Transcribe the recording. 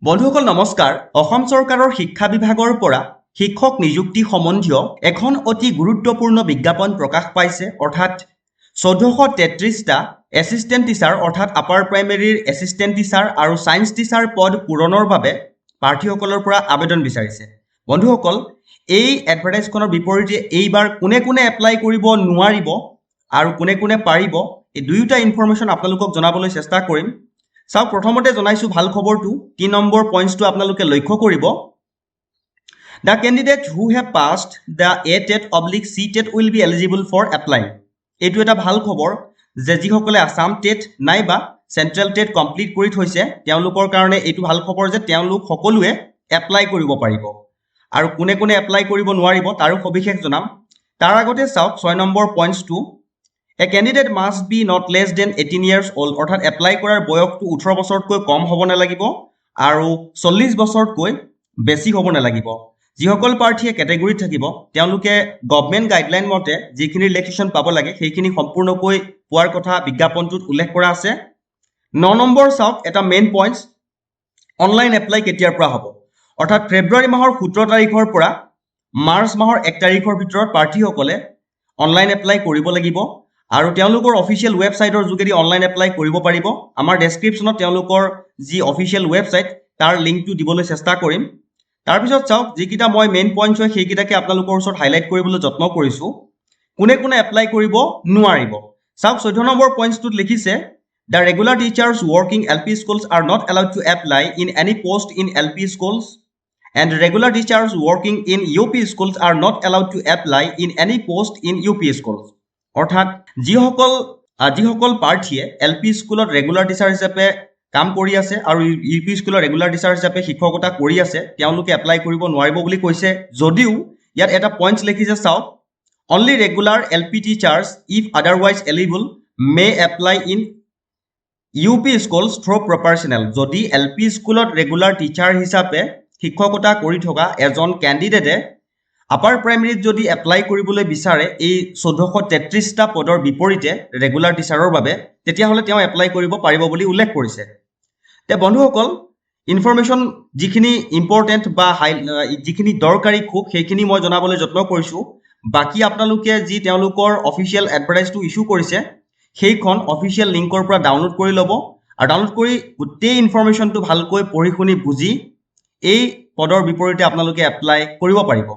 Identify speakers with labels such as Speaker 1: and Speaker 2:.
Speaker 1: বন্ধুসকল নমস্কাৰ অসম চৰকাৰৰ শিক্ষা বিভাগৰ পৰা শিক্ষক নিযুক্তি সম্বন্ধীয় এখন অতি গুৰুত্বপূৰ্ণ বিজ্ঞাপন প্ৰকাশ পাইছে অৰ্থাৎ 1433টা এসিস্টেন্ট টিচাৰ অৰ্থাৎ আপাৰ প্ৰাইমেৰীৰ এসিস্টেন্ট টিচাৰ আৰু সায়েন্স টিচাৰ পদ পূৰণৰ বাবে প্ৰাৰ্থীসকলৰ পৰা আবেদন বিচাৰিছে বন্ধুসকল এই এডভাৰটাইজখনৰ বিপৰীতে এইবাৰ কোনে কোনে এপ্লাই কৰিব নোৱাৰিব আৰু কোনে কোনে পাৰিব এই দুয়োটা ইনফৰমেশন আপোনালোকক জনাবলৈ চেষ্টা কৰিম চাওক প্ৰথমতে জনাইছো ভাল খবৰটো 3 নম্বৰ পইণ্টটো আপোনালোকে লক্ষ্য কৰিব The candidate who have passed the A-TET/C-TET will be eligible for applying এইটো এটা ভাল খবৰ যে যিসকলে আসাম টেট নাইবা সেন্ট্ৰেল টেট কমপ্লিট কৰি থৈছে তেওঁলোকৰ কাৰণে এইটো ভাল খবৰ যে তেওঁলোক সকলোৱে এপ্লাই কৰিব পাৰিব আৰু কোনে কোনে এপ্লাই কৰিব নোৱাৰিব তাৰো সবিশেষ জনাম তাৰ আগতে চাওক 6 নম্বৰ পইণ্টটো A candidate must be not less than 18 years old অৰ্থাৎ এপ্লাই কৰাৰ বয়সটো 18 বছৰতকৈ কম হ'ব নালাগিব আৰু 40 বছৰতকৈ বেছি হ'ব নালাগিব যিসকল প্ৰাৰ্থীয়ে ক্যাটাগৰীত থাকিব তেওঁলোকে গভৰ্ণমেণ্ট গাইডলাইন মতে যিখিনি ৰিলেক্সেশ্যন পাব লাগে সেইখিনি সম্পূৰ্ণকৈ পোৱাৰ কথা বিজ্ঞাপনটোত উল্লেখ কৰা আছে 9 নম্বৰ চাওক এটা মেইন পইণ্টছ অনলাইন এপ্লাই কেতিয়াৰ পৰা হ'ব অৰ্থাৎ ফেব্ৰুৱাৰী মাহৰ 17 তাৰিখৰ পৰা মাৰ্চ মাহৰ 1 তাৰিখৰ ভিতৰত প্ৰাৰ্থীসকলে অনলাইন এপ্লাই কৰিব লাগিব আৰু তেওঁলোকৰ অফিচিয়েল ৱেবছাইটৰ যোগেদি অনলাইন এপ্লাই কৰিব পাৰিব আমাৰ ডেসক্ৰিপচনত তেওঁলোকৰ যি অফিচিয়েল ৱেবছাইট তাৰ লিংকটো দিবলৈ চেষ্টা কৰিম তাৰ পিছত চাওক যিকিটা মই মেইন পইণ্টছ হয় সেইকিটাকে আপোনালোকৰ ওচৰত হাইলাইট কৰিবলৈ যত্ন কৰিছো কোনে কোনে এপ্লাই কৰিব নোৱাৰিব চাওক 14 নম্বৰ পইণ্টছটোত লিখিছে The regular teachers working LP schools are not allowed to apply in any post in LP schools and regular teachers working in UP schools are not allowed to apply in any post in UP schools অৰ্থাৎ যিসকল প্ৰাৰ্থীয়ে LP স্কুলত regular teacher হিচাপে কাম কৰি আছে আৰু UP স্কুলৰ ৰেগুলাৰ টিচাৰ হিচাপে শিক্ষকতা কৰি আছে তেওঁলোকে এপ্লাই কৰিব নোৱাৰিব বুলি কৈছে যদিও ইয়াত এটা পইণ্টছ লিখিছে চাওক only regular LP teachers if otherwise eligible may apply in UP schools through proper channel যদি LP স্কুলত ৰেগুলাৰ টিচাৰ হিচাপে শিক্ষকতা কৰি থকা এজন ক্যান্ডিডেটে আপাৰ প্ৰাইমেৰীত যদি এপ্লাই কৰিবলৈ বিচাৰে এই 1433টা পদৰ বিপৰীতে ৰেগুলাৰ টিচাৰৰ বাবে তেতিয়া হলে তেওঁ এপ্লাই কৰিব পাৰিব বুলি উল্লেখ কৰিছে তে বন্ধুসকল ইনফৰমেশন যিখিনি ইম্পৰ্টেন্ট বা যিখিনি দৰকাৰী খুব সেইখিনি মই জনাবলৈ যত্ন কৰিছো বাকি আপোনালোকে যি তেওঁলোকৰ অফিচিয়েল এডভাৰটাইজটো ইস্যু কৰিছে সেইখন অফিচিয়েল লিংকৰ পৰা ডাউনলোড কৰি ল'ব আৰু ডাউনলোড কৰি গোটেই ইনফৰমেশনটো ভালকৈ পঢ়ি শুনি বুজি এই পদৰ বিপৰীতে আপোনালোকে এপ্লাই কৰিব পাৰিব